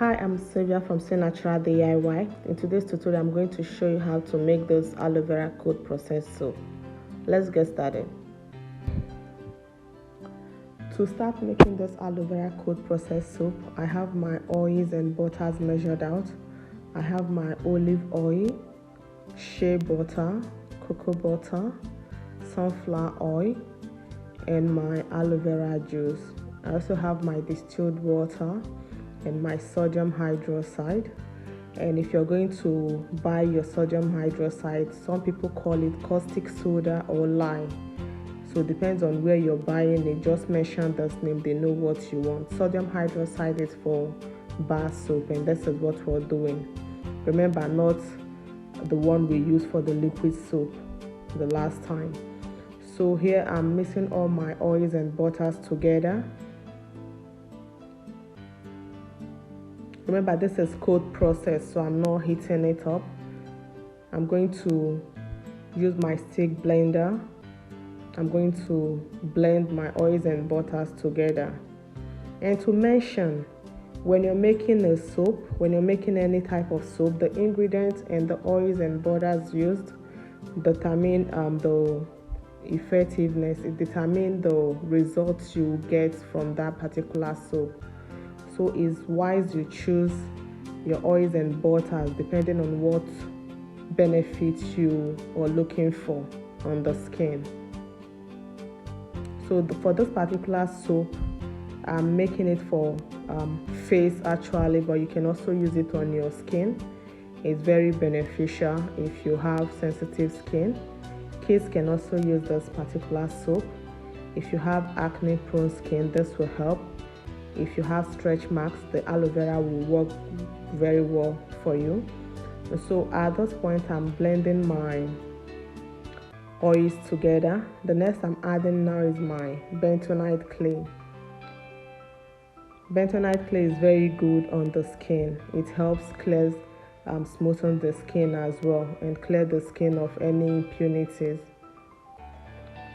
Hi, I'm Sylvia from Say Natural DIY. In today's tutorial, I'm going to show you how to make this aloe vera cold processed soap. Let's get started. To start making this aloe vera cold processed soap, I have my oils and butters measured out. I have my olive oil, shea butter, cocoa butter, sunflower oil, and my aloe vera juice. I also have my distilled water and my sodium hydroxide. And if you're going to buy your sodium hydroxide, some people call it caustic soda or lye. So it depends on where you're buying it. Just mention this name, they know what you want. Sodium hydroxide is for bar soap, and this is what we're doing. Remember, not the one we used for the liquid soap the last time. So here I'm mixing all my oils and butters together. Remember, this is cold process, so I'm not heating it up. I'm going to use my stick blender. I'm going to blend my oils and butters together. And to mention, when you're making a soap, when you're making any type of soap, the ingredients and the oils and butters used determine the effectiveness. It determines the results you get from that particular soap. So it's wise you choose your oils and butters depending on what benefits you are looking for on the skin. So for this particular soap, I'm making it for face actually, but you can also use it on your skin. It's very beneficial if you have sensitive skin. Kids can also use this particular soap. If you have acne prone skin, this will help. If you have stretch marks, the aloe vera will work very well for you. So at this point, I'm blending my oils together. The next I'm adding now is my bentonite clay. Bentonite clay is very good on the skin. It helps clear, smoothen the skin as well and clear the skin of any impurities.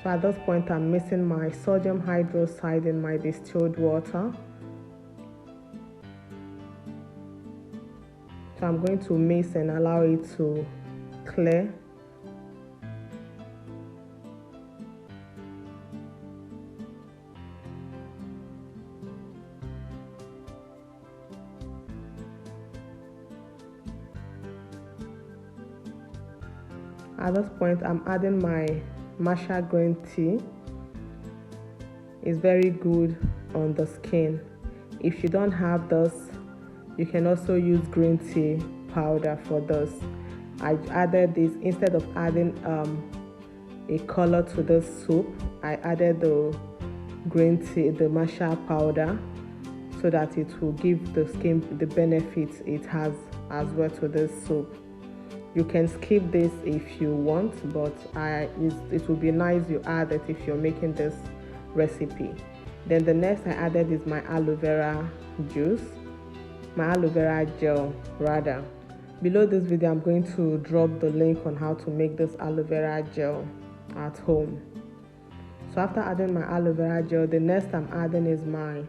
So at this point, I'm mixing my sodium hydroxide in my distilled water. So I'm going to mix and allow it to clear. At this point, I'm adding my matcha green tea. It's very good on the skin. If you don't have this, you can also use green tea powder for this. I added this instead of adding a color to this soup. I added the green tea, the matcha powder, so that it will give the skin the benefits it has as well to this soup. You can skip this if you want, but it will be nice you add it if you're making this recipe. Then the next I added is my aloe vera juice, my aloe vera gel rather. Below this video, I'm going to drop the link on how to make this aloe vera gel at home. So after adding my aloe vera gel, the next I'm adding is my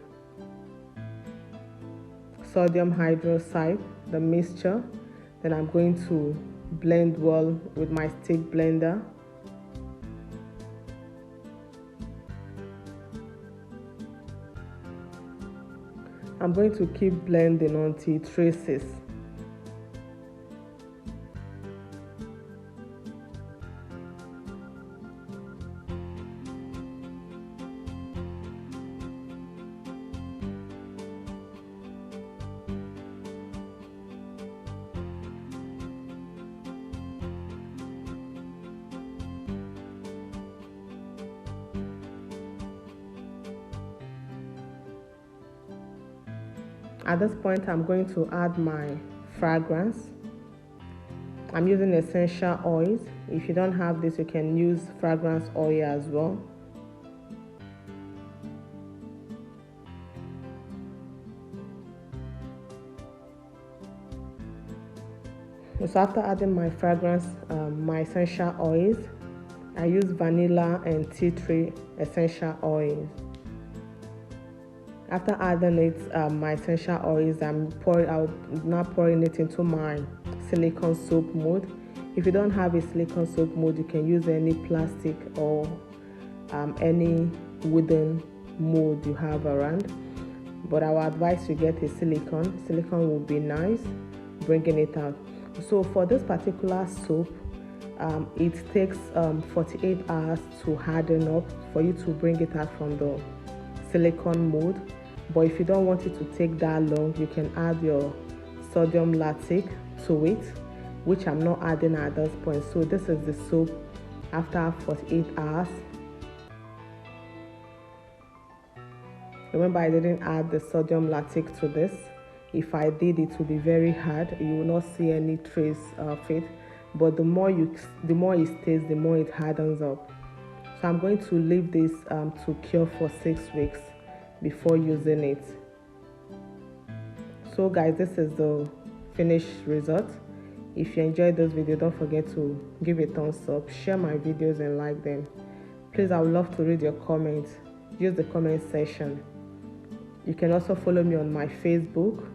sodium hydroxide, the mixture. Then I'm going to blend well with my stick blender. I'm going to keep blending until it traces. At this point, I'm going to add my fragrance. I'm using essential oils. If you don't have this, you can use fragrance oil as well. So after adding my fragrance, my essential oils, I use vanilla and tea tree essential oils. After adding it, my essential oils, I'm now pouring it into my silicone soap mold. If you don't have a silicone soap mold, you can use any plastic or any wooden mold you have around, but I would advise you get a silicone will be nice bringing it out. So for this particular soap, it takes 48 hours to harden up for you to bring it out from the silicone mold. But if you don't want it to take that long, you can add your sodium lactic to it, which I'm not adding at this point. So this is the soap after 48 hours. Remember, I didn't add the sodium lactic to this. If I did, it would be very hard. You will not see any trace of it. But the more it stays, the more it hardens up. So I'm going to leave this to cure for 6 weeks before using it. So guys, this is the finished result. If you enjoyed this video, don't forget to give a thumbs up, share my videos and like them. Please, I would love to read your comments. Use the comment section. You can also follow me on my Facebook.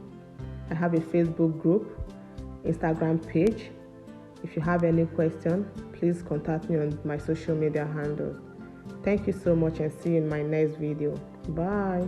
I have a Facebook group, Instagram page. If you have any question, please contact me on my social media handles. Thank you so much and see you in my next video. Bye.